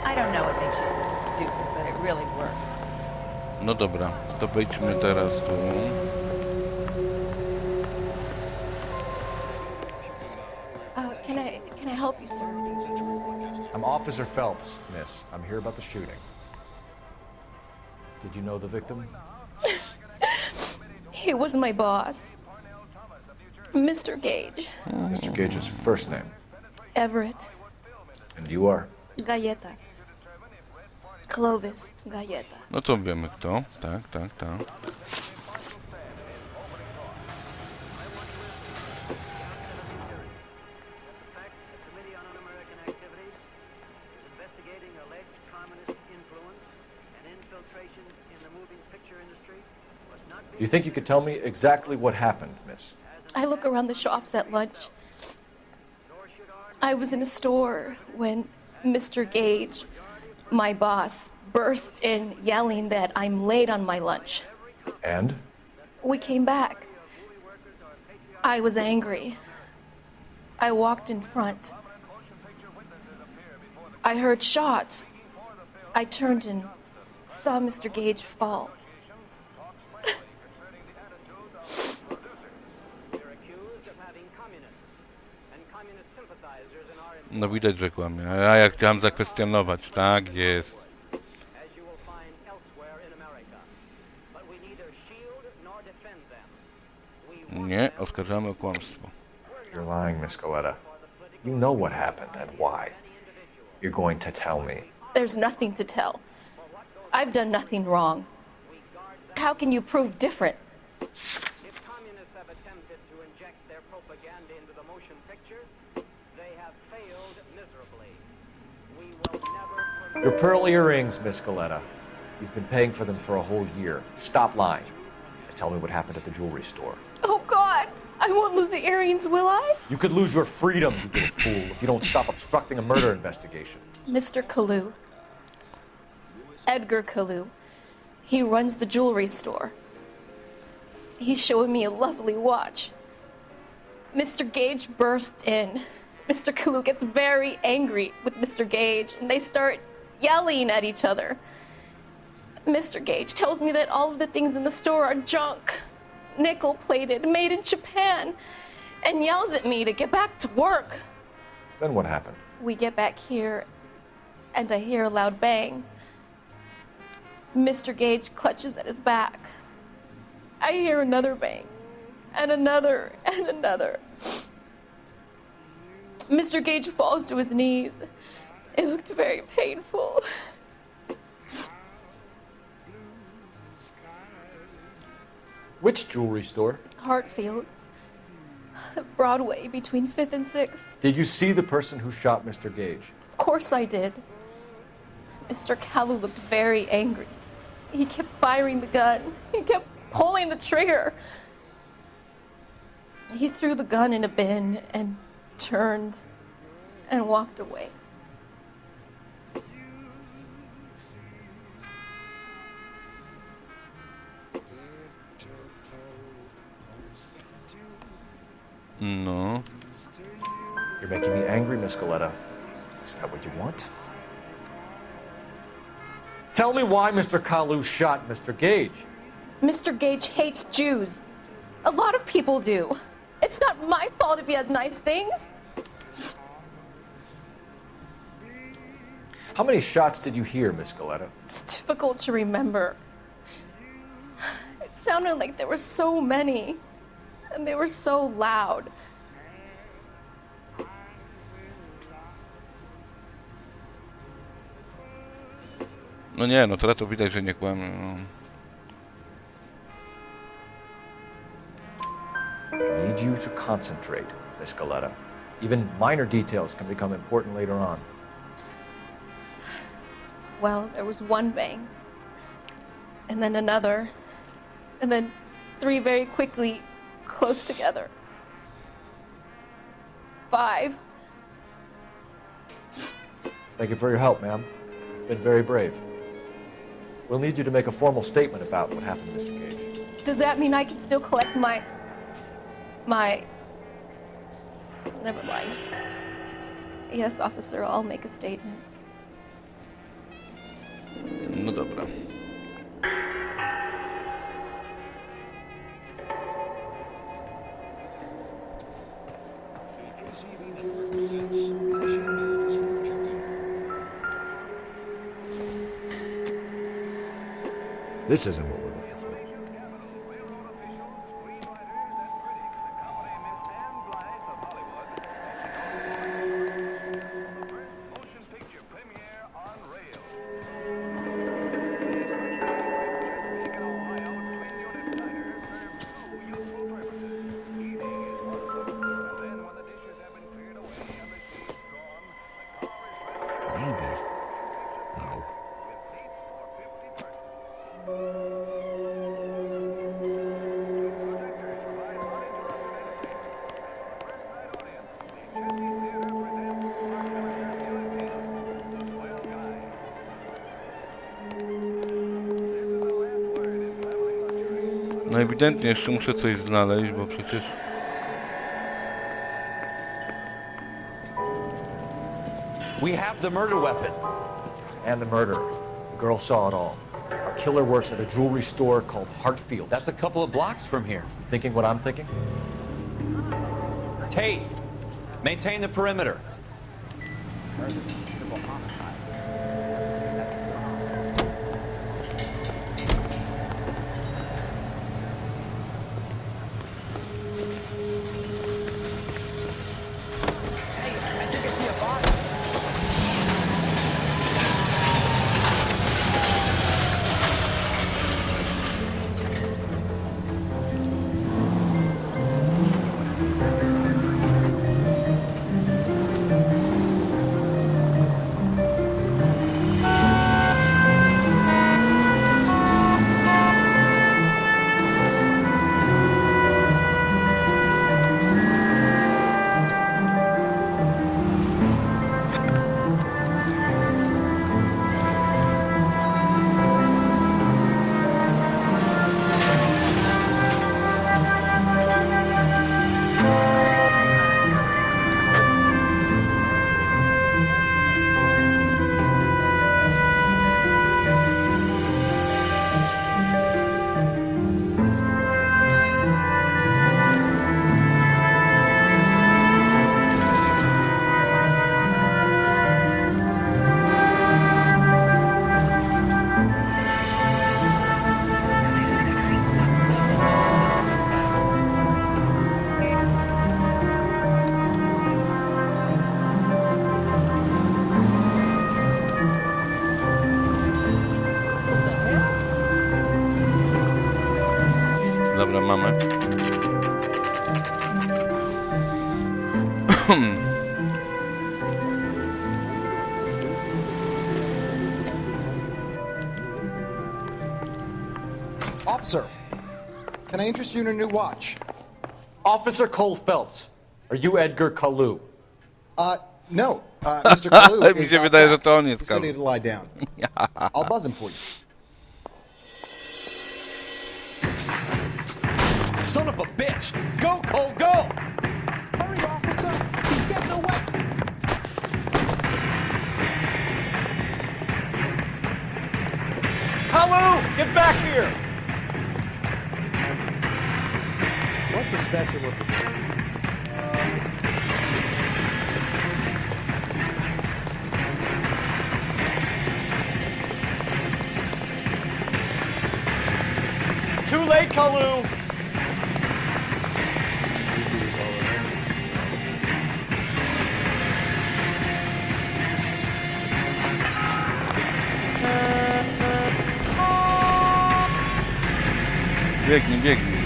I don't know what makes you so stupid, but it really works. No dobra, to wejdźmy teraz tu. Can I help you, sir? I'm Officer Phelps, miss. I'm here about the shooting. Did you know the victim? He was my boss, Mr. Gage. Mr. Gage's first name. Everett. And you are? Galleta. Clovis Galleta. No to wiemy kto. Tak. Do you think you could tell me exactly what happened, miss? I look around the shops at lunch. I was in a store when Mr. Gage, my boss, bursts in yelling that I'm late on my lunch. And? We came back. I was angry. I walked in front. I heard shots. I turned and saw Mr. Gage fall. No widać, że kłamie. A jak chciałem zakwestionować, tak jest. Nie, oskarżamy o kłamstwo. You're lying, Miss Galetta. You know what happened and why. You're going to tell me. There's nothing to tell. I've done nothing wrong. How can you prove different? Your pearl earrings, Miss Galetta. You've been paying for them for a whole year. Stop lying. And tell me what happened at the jewelry store. Oh, God. I won't lose the earrings, will I? You could lose your freedom, you little fool, if you don't stop obstructing a murder investigation. Mr. Kalu. Edgar Kalu. He runs the jewelry store. He's showing me a lovely watch. Mr. Gage bursts in. Mr. Kalu gets very angry with Mr. Gage, and they start yelling at each other. Mr. Gage tells me that all of the things in the store are junk, nickel-plated, made in Japan, and yells at me to get back to work. Then what happened? We get back here, and I hear a loud bang. Mr. Gage clutches at his back. I hear another bang, and another, and another. Mr. Gage falls to his knees. It looked very painful. Which jewelry store? Hartfield's. Broadway, between 5th and 6th. Did you see the person who shot Mr. Gage? Of course I did. Mr. Kalu looked very angry. He kept firing the gun. He kept pulling the trigger. He threw the gun in a bin and turned and walked away. No. You're making me angry, Miss Galetta. Is that what you want? Tell me why Mr. Kalu shot Mr. Gage. Mr. Gage hates Jews. A lot of people do. It's not my fault if he has nice things. How many shots did you hear, Miss Galetta? It's difficult to remember. It sounded like there were so many, and they were so loud. No nie, no teraz to widać, że nie kłamie. No. I need you to concentrate, Miss Galetta. Even minor details can become important later on. Well, there was one bang, and then another, and then 3 very quickly, close together. 5. Thank you for your help, ma'am. You've been very brave. We'll need you to make a formal statement about what happened to Mr. Gage. Does that mean I can still collect my... Never mind. Yes, officer, I'll make a statement. No dobra. This isn't what we're looking for. No ewidentnie jeszcze muszę coś znaleźć, bo przecież... We have the murder weapon. And the murderer. The girl saw it all. Our killer works at a jewelry store called Hartfield's. That's a couple of blocks from here. Thinking what I'm thinking? Tate, maintain the perimeter. mamy. Officer, can I interest you in a new watch? Officer Cole Phelps, are you Edgar Kalu? No. Mr. Kalu Mi is się out wydaje, back. że to on jest He said Kalu. he'd lie down. I'll buzz him for you. Son of a bitch! Go, Cole, go! Hurry, officer! He's getting away! Kalu, get back here! What's the special with the... Too late, Kalu! Biegnij, biegnij.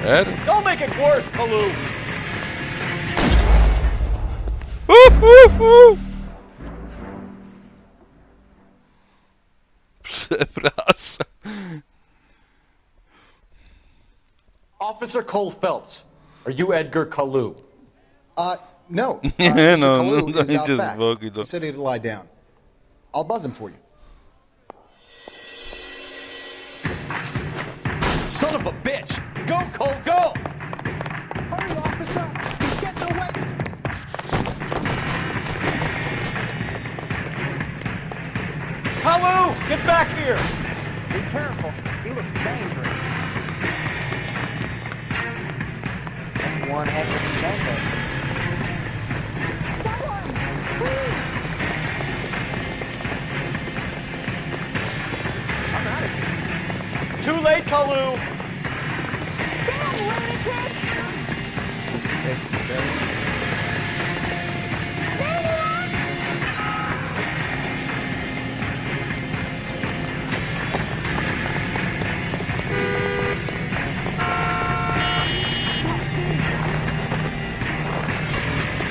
Ed? Don't make it worse, Kalu! Przepraszam. Officer Cole Phelps, are you Edgar Kalu? No. Nie, Mr. no, Kalu no, is out idzie z back. boku, to- He said he'd lie down. I'll buzz him for you. Son of a bitch! Go, Cole, go! Hurry, officer! He's getting away! Kalu, get back here! Be careful. He looks dangerous. That's one heck of a bang. I'm out of here. Too late, Kalu!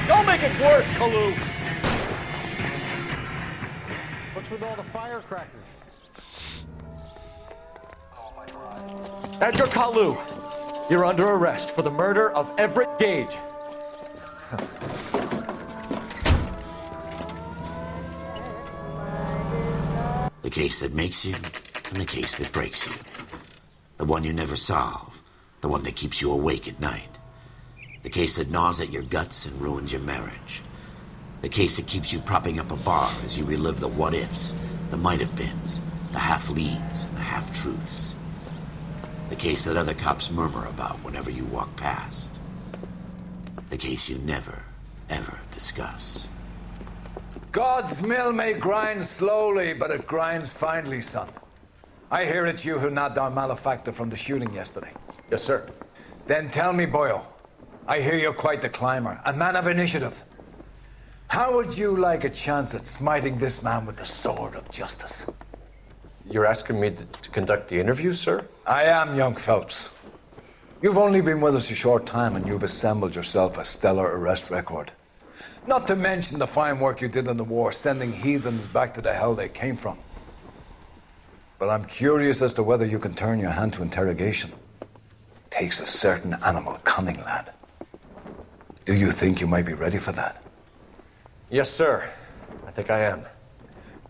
Don't make it worse, Kalu! What's with all the firecrackers? Edgar Kalu, you're under arrest for the murder of Everett Gage. The case that makes you and the case that breaks you. The one you never solve. The one that keeps you awake at night. The case that gnaws at your guts and ruins your marriage. The case that keeps you propping up a bar as you relive the what-ifs, the might-have-beens, the half-leads, and the half-truths. The case that other cops murmur about whenever you walk past. The case you never, ever discuss. God's mill may grind slowly, but it grinds finely, son. I hear it's you who nabbed our malefactor from the shooting yesterday. Yes, sir. Then tell me, Boyle, I hear you're quite the climber, a man of initiative. How would you like a chance at smiting this man with the sword of justice? You're asking me to conduct the interview, sir? I am, young Phelps. You've only been with us a short time and you've assembled yourself a stellar arrest record. Not to mention the fine work you did in the war, sending heathens back to the hell they came from. But I'm curious as to whether you can turn your hand to interrogation. Takes a certain animal cunning, lad. Do you think you might be ready for that? Yes, sir. I think I am.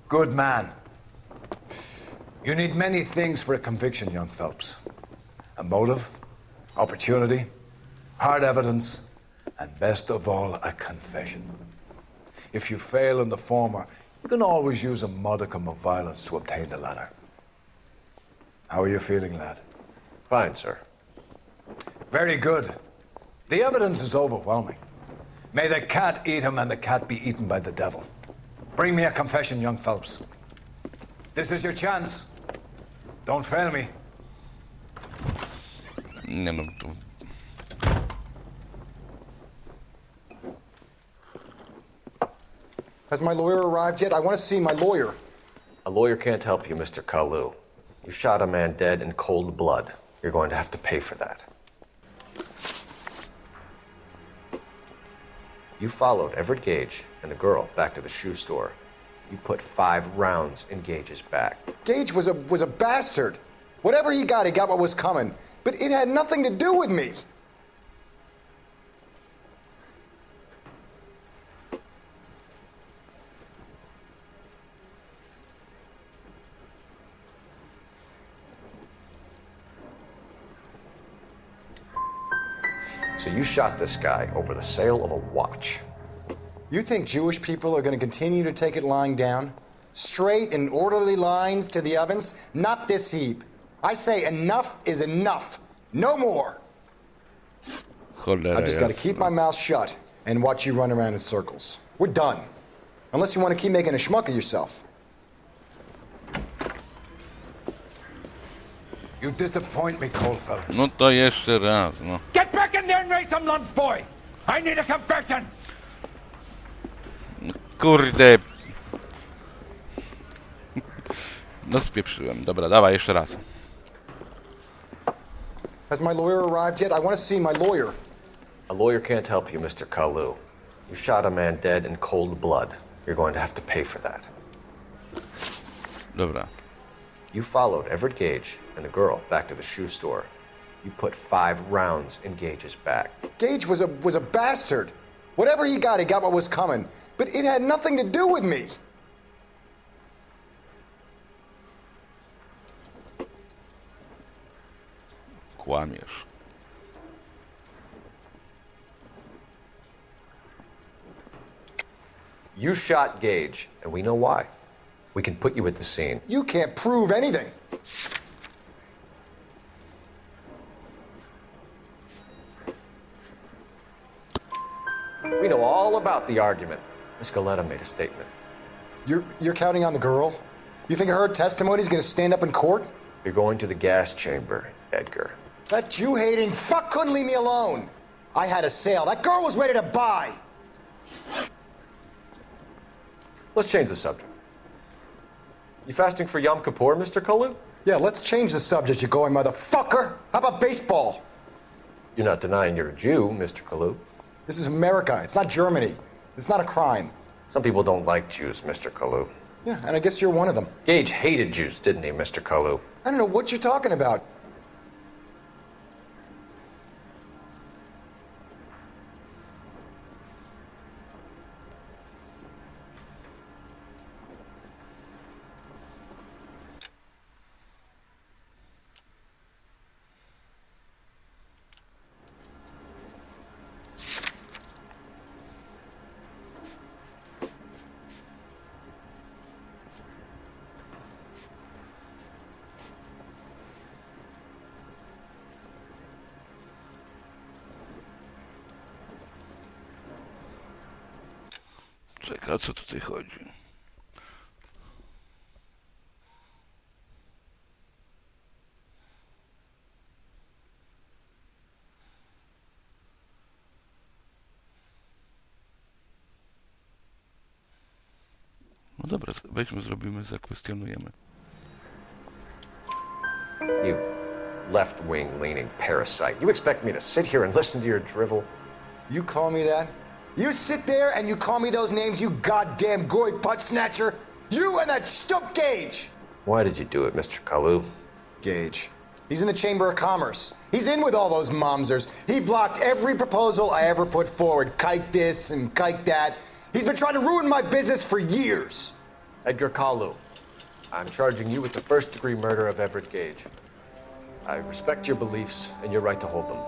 Good man. You need many things for a conviction, young Phelps. A motive, opportunity, hard evidence, and best of all, a confession. If you fail in the former, you can always use a modicum of violence to obtain the latter. How are you feeling, lad? Fine, sir. Very good. The evidence is overwhelming. May the cat eat him and the cat be eaten by the devil. Bring me a confession, young Phelps. This is your chance. Don't fail me. Nie no, tu... Has my lawyer arrived yet? I want to see my lawyer. A lawyer can't help you, Mr. Kalu. You shot a man dead in cold blood. You're going to have to pay for that. You followed Everett Gage and the girl back to the shoe store. You put 5 rounds in Gage's back. Gage was a bastard. Whatever he got what was coming. But it had nothing to do with me. So you shot this guy over the sale of a watch. You think Jewish people are going to continue to take it lying down? Straight and orderly lines to the ovens? Not this heap. I say enough is enough. No more. I've just got to keep my mouth shut and watch you run around in circles. We're done. Unless you want to keep making a schmuck of yourself. You disappoint me, Coldfellows. No to jeszcze raz, no. Get back in there and raise some lunch, boy! I need a confession! Kurde. No spieprzyłem. Dobra, dawaj jeszcze raz. Has my lawyer arrived yet? I want to see my lawyer. A lawyer can't help you, Mr. Kalu. You shot a man dead in cold blood. You're going to have to pay for that. Dobra. You followed Everett Gage and the girl back to the shoe store. You put 5 rounds in Gage's back. Gage was a bastard. Whatever he got what was coming. But it had nothing to do with me. Kłamiesz. You shot Gage, and we know why. We can put you at the scene. You can't prove anything. We know all about the argument. Miss Galetta made a statement. You're counting on the girl? You think her testimony is going to stand up in court? You're going to the gas chamber, Edgar. That Jew-hating fuck couldn't leave me alone. I had a sale. That girl was ready to buy. Let's change the subject. You fasting for Yom Kippur, Mr. Kalu? Yeah, let's change the subject, you going motherfucker. How about baseball? You're not denying you're a Jew, Mr. Kalu. This is America. It's not Germany. It's not a crime. Some people don't like Jews, Mr. Kalu. Yeah, and I guess you're one of them. Gage hated Jews, didn't he, Mr. Kalu? I don't know what you're talking about. Czekaj, o co tutaj chodzi? No dobra, weźmy, zrobimy, zakwestionujemy. You left-wing leaning parasite. You expect me to sit here and listen to your drivel? You call me that? You sit there and you call me those names, you goddamn goy putt snatcher? You and that stump Gage! Why did you do it, Mr. Kalu? Gage. He's in the Chamber of Commerce. He's in with all those momsers. He blocked every proposal I ever put forward. Kike this and kike that. He's been trying to ruin my business for years. Edgar Kalu, I'm charging you with the first-degree murder of Everett Gage. I respect your beliefs and your right to hold them.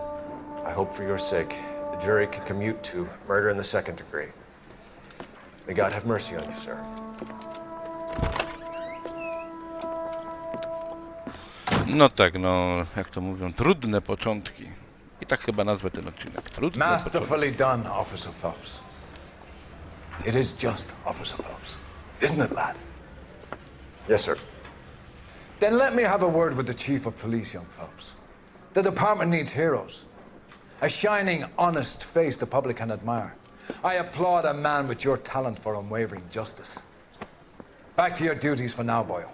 I hope for your sake the jury can commute to murder in the second degree. May God have mercy on you, sir. No tak, no, jak to mówią, trudne początki. I tak chyba nazwę ten odcinek. Trudne Masterfully początki. done, Officer Phelps. It is just Officer Phelps. Isn't it, lad? Yes, sir. Then let me have a word with the Chief of Police, young Phelps. The department needs heroes. A shining, honest face the public can admire. I applaud a man with your talent for unwavering justice. Back to your duties for now, boyo.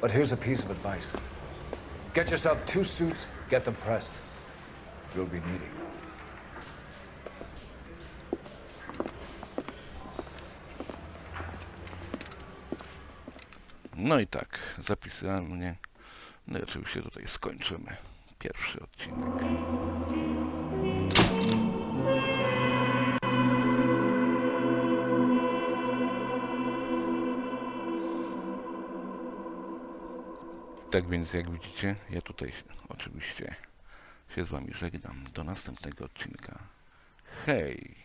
But here's a piece of advice. Get yourself 2 suits, get them pressed. You'll be needing. No i tak, zapisanie. No i oczywiście tutaj skończymy pierwszy odcinek. Tak więc jak widzicie, ja tutaj oczywiście się z wami żegnam. Do następnego odcinka. Hej!